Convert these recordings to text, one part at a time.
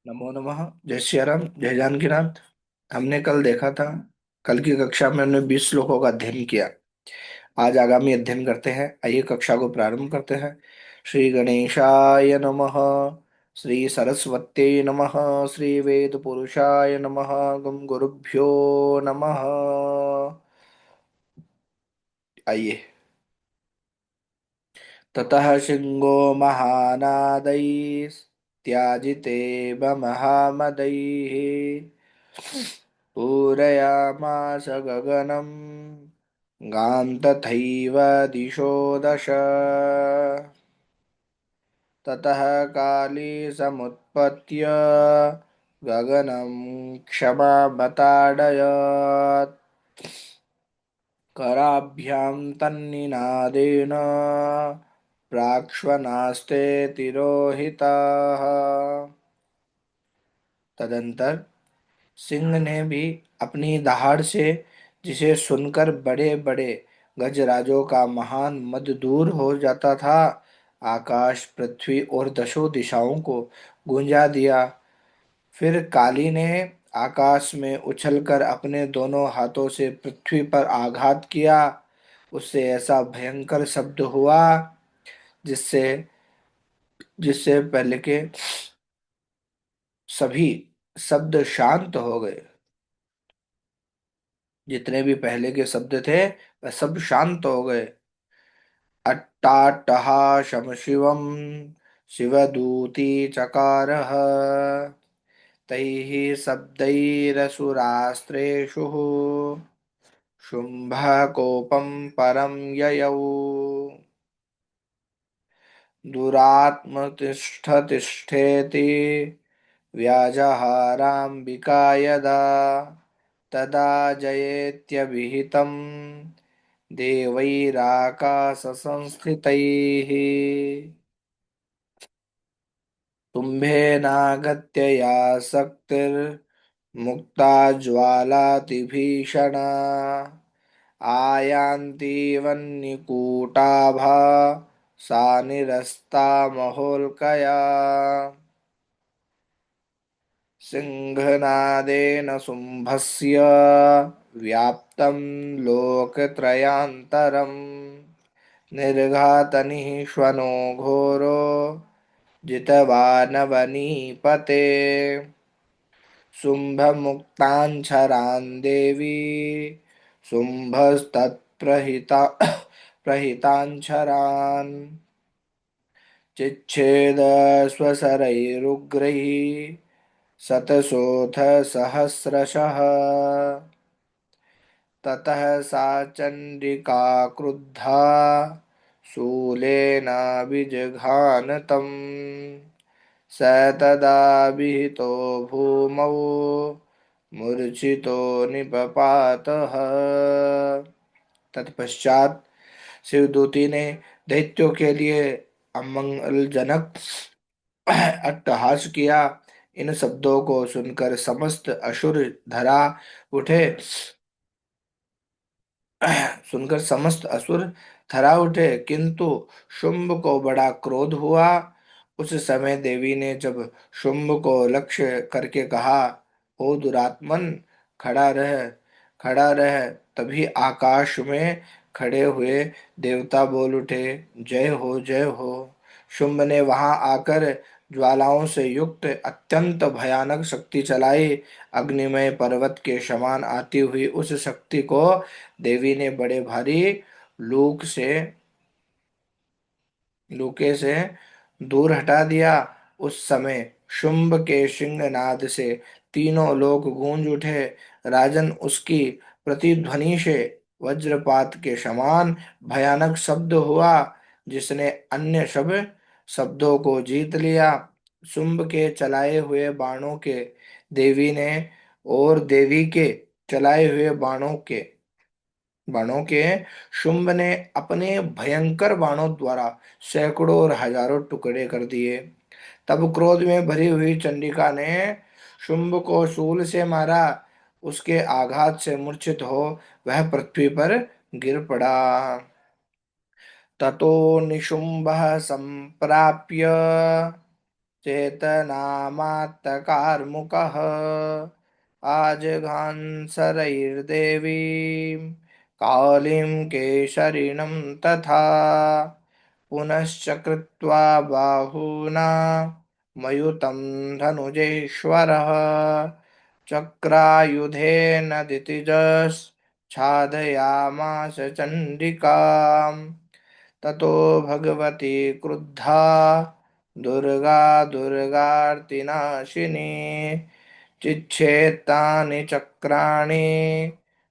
नमो नमः। जय श्री राम, जय जानकीनाथ। हमने कल देखा था, कल की कक्षा में हमने 20 श्लोकों का अध्ययन किया। आज आगामी अध्ययन करते हैं। आइए कक्षा को प्रारंभ करते हैं। श्री गणेशाय नमः। श्री सरस्वत्यै नमः। श्री वेद पुरुषाय नमः। गम गुरुभ्यो नमः। आइए। ततः सिंहो महानादैस्त्याजिते महामदैः पूरयामास गगनम् गां तथैव दिशो दश। ततः काली समुत्पत्य गगनं क्षमावताडयत्। कराभ्यां तन्निनादेन प्राक्ष्वनास्ते तिरोहिताः। तदंतर सिंह ने भी अपनी दहाड़ से, जिसे सुनकर बड़े बड़े गजराजों का महान मद दूर हो जाता था, आकाश, पृथ्वी और दशों दिशाओं को गूंजा दिया। फिर काली ने आकाश में उछलकर अपने दोनों हाथों से पृथ्वी पर आघात किया। उससे ऐसा भयंकर शब्द हुआ जिससे जिससे पहले के सभी शब्द शांत हो गए। जितने भी पहले के शब्द थे वह सब शांत हो गए। अट्टाट्टहासं शिवं शिवदूती चकारः। तैः शब्दैरसुरास्त्रेषु शुम्भः कोपं परं ययौ। दुरात्मतिष्ठतिष्ठेति व्याजहाराम्बिका यदा, तदा जयेत्यभिहितं देवैराकाशसंस्थितैः। तुम्भेनागत्य या शक्तिर्मुक्ता ज्वालातिभीषणा, आयान्ति वह्निकूटाभा सा निरस्ता महोल्कया। सिंहनादेन शुम्भस्य व्याप्तं लोकत्रयान्तरम्, निर्घातनिःश्वनो घोरो जितवानवनीपते। शुम्भमुक्ताञ्छरान् देवी शुम्भस्तत्प्रहिता प्रहिताञ्छरान् चिच्छेद स्वशरैरुग्रैः शतशोऽथ सहस्रशः। ततः सा चण्डिका क्रुद्धा शूलेनाभिजघान तम्, स तदा विहितो भूमौ मूर्छितो निपपातः। तत्पश्चात शिवदूती ने दैत्यों के लिए अमंगलजनक अट्टहास किया। इन शब्दों को सुनकर समस्त असुर धरा उठे। सुनकर समस्त असुर थरा उठे, किंतु शुंभ को बड़ा क्रोध हुआ। उस समय देवी ने जब शुंभ को लक्ष्य करके कहा, ओ दुरात्मन, खड़ा रह, खड़ा रह। तभी आकाश में खड़े हुए देवता बोल उठे, जय हो, जय हो। शुंभ ने वहां आकर ज्वालाओं से युक्त अत्यंत भयानक शक्ति चलाई। अग्निमय पर्वत के समान आती हुई उस शक्ति को देवी ने बड़े भारी लूक से लूके से दूर हटा दिया। उस समय शुंभ के सिंहनाद से तीनों लोक गूंज उठे। राजन, उसकी प्रतिध्वनि से वज्रपात के समान भयानक शब्द हुआ, जिसने अन्य सब शब्दों को जीत लिया। शुंभ के चलाए हुए बाणों के देवी ने और देवी के चलाए हुए बाणों के शुंभ ने अपने भयंकर बाणों द्वारा सैकड़ों और हजारों टुकड़े कर दिए। तब क्रोध में भरी हुई चंडिका ने शुंभ को शूल से मारा। उसके आघात से मूर्छित हो वह पृथ्वी पर गिर पड़ा। ततो निशुंभः संप्राप्य चेतनामात्तकार्मुकः आजघान्सरैर्देवीं कालीं केशरिणं तथा पुनश्च कृत्वा बाहुना मयुतं धनुजेश्वरः चक्रायुधेन दितिजश्छादयामास चण्डिकाम् ततो भगवती क्रुद्धा दुर्गा दुर्गार्तिनाशिनी चिच्छेत्तानि चक्राणि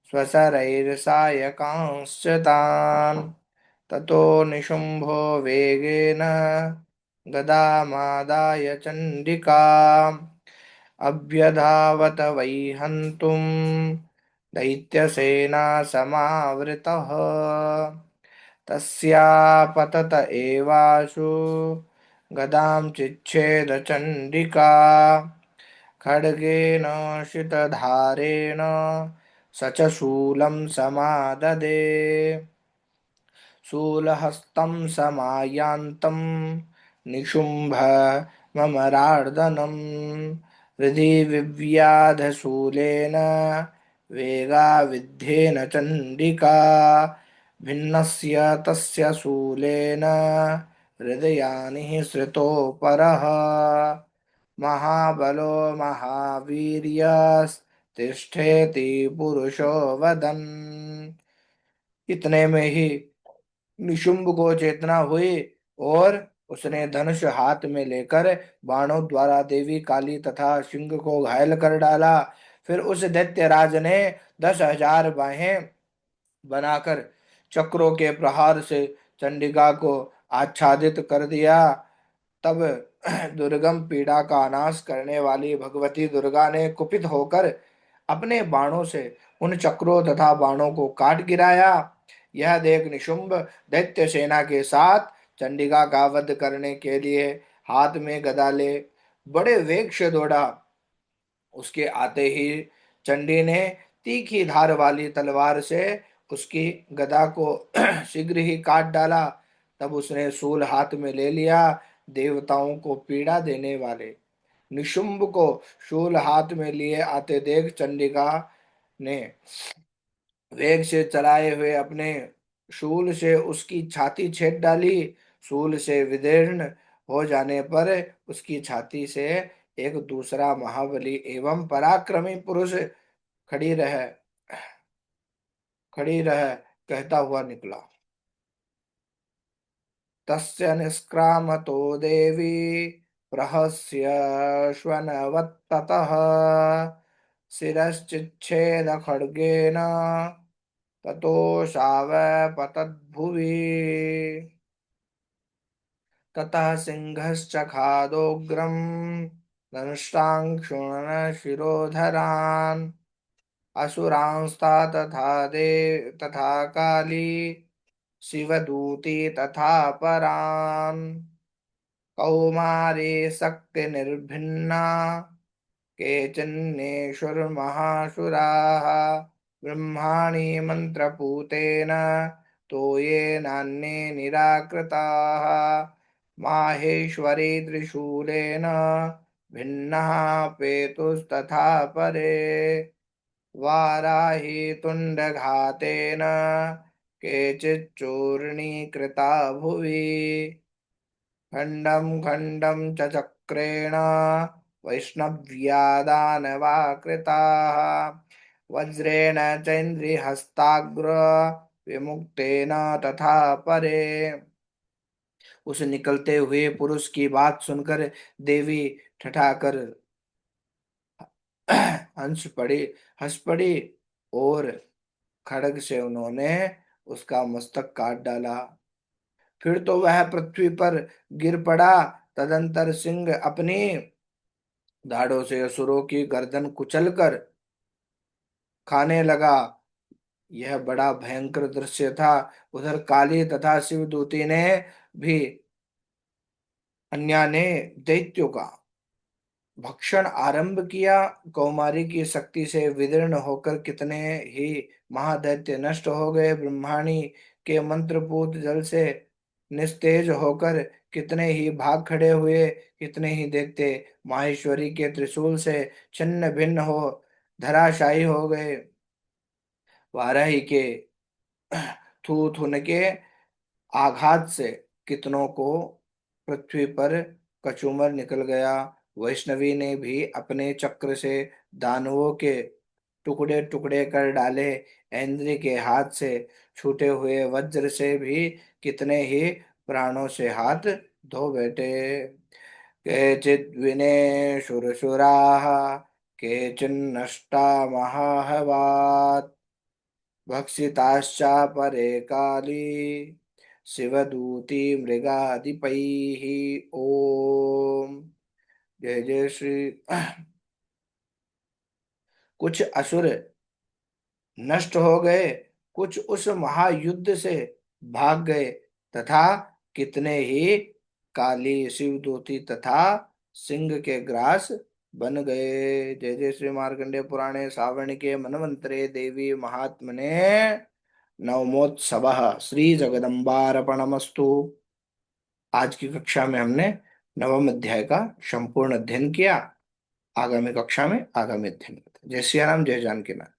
स्वशरैर्सायकांश्च तान् ततो निशुम्भो वेगेन गदामादाय चण्डिकाम् अभ्यधावत वै हन्तुम् दैत्यसेना समावृतः तस्यापतत एवाशु गदां चिच्छेद चण्डिका खड्गेन शितधारेण स च शूलं समाददे शूलहस्तं समायान्तं निशुम्भ ममरार्दनं हृदि विव्याधशूलेन वेगाविद्धेन चण्डिका भिन्नस्य तस्य शूलेन हृदयानि श्रितोपरः महाबलो महावीर्यस्तिष्ठेति पुरुषो वदन्। इतने में ही निशुंभ को चेतना हुई और उसने धनुष हाथ में लेकर बाणों द्वारा देवी काली तथा सिंह को घायल कर डाला। फिर उस दैत्यराज ने 10,000 बाहें बनाकर चक्रों के प्रहार से चंडिका को आच्छादित कर दिया। तब दुर्गम पीड़ा का नाश करने वाली भगवती दुर्गा ने कुपित होकर अपने बाणों से उन चक्रों तथा बाणों को काट गिराया। यह देख निशुंभ दैत्य सेना के साथ चंडिका का वध करने के लिए हाथ में गदा ले बड़े वेग से दौड़ा। उसके आते ही चंडी ने तीखी धार वाली तलवार से उसकी गदा को शीघ्र ही काट डाला। तब उसने शूल हाथ में ले लिया। देवताओं को पीड़ा देने वाले निशुंभ को शूल हाथ में लिए आते देख चंडिका ने वेग से चलाए हुए अपने शूल से उसकी छाती छेद डाली। शूल से विदीर्ण हो जाने पर उसकी छाती से एक दूसरा महाबली एवं पराक्रमी पुरुष खड़ी रह खड़ी रह कहता हुआ निकला। तस्य निष्क्रामतो देवी प्रहस्य श्वनवत्ततः शिरश्चिच्छेद खड्गेन ततो शावपतद्भुवि ततः सिंहश्चखादोग्रम् दंष्ट्रांशुनशिरोधरान् असुरांस्ता तथा काली शिवदूती तथा परान् कौमारी शक्तिर्निर्भिन्ना केचिन्नेषुर्महासुराः ब्रह्माणि मन्त्रपूतेन तो ये नान्ये निराकृताः माहेश्वरी त्रिशूलेन भिन्नः पेतुस्तथा परे वाराही तुण्डघातेन केचिच्चूर्णीकृता भुवि खण्डं खण्डं च चक्रेण वैष्णव्या कृताः वज्रेण चैन्द्रिहस्ताग्र विमुक्तेन तथा परे। उस निकलते हुए पुरुष की बात सुनकर देवी ठठाकर हंस पड़ी और खड्ग से उन्होंने उसका मस्तक काट डाला। फिर तो वह पृथ्वी पर गिर पड़ा। तदंतर सिंह अपनी दाढ़ों से असुरों की गर्दन कुचलकर खाने लगा। यह बड़ा भयंकर दृश्य था। उधर काली तथा शिवदूती ने भी अन्या ने दैत्यों का भक्षण आरंभ किया। कौमारी की शक्ति से विदीर्ण होकर कितने ही महादैत्य नष्ट हो गए। ब्रह्माणी के मंत्रपूत जल से निस्तेज होकर कितने ही भाग खड़े हुए, कितने ही देखते माहेश्वरी के त्रिशूल से छिन्न भिन्न हो धराशायी हो गए। वाराही के थू थून के आघात से कितनों को पृथ्वी पर कचूमर निकल गया। वैष्णवी ने भी अपने चक्र से दानवों के टुकड़े टुकड़े कर डाले। इंद्र के हाथ से छूटे हुए वज्र से भी कितने ही प्राणों से हाथ धो बैठे। केचिद् विने शुरशुराः केचिन्नष्टा महाहवात् भक्षिताश्चापरे काली शिवदूती मृगाधिपैः। ओम। जय जय श्री। कुछ असुर नष्ट हो गए, कुछ उस महायुद्ध से भाग गए, तथा कितने ही काली शिवदूती तथा सिंह के ग्रास बन गए। जय जय श्री मार्कंडेय पुराणे सावर्णिके मनवंतरे देवी महात्मने नवमोत्सवः श्री जगदम्बार्पणमस्तु। आज की कक्षा में हमने नवम अध्याय का संपूर्ण अध्ययन किया। आगामी कक्षा में आगामी अध्ययन करते हैं। जय सिया राम, जय जानकी नाथ।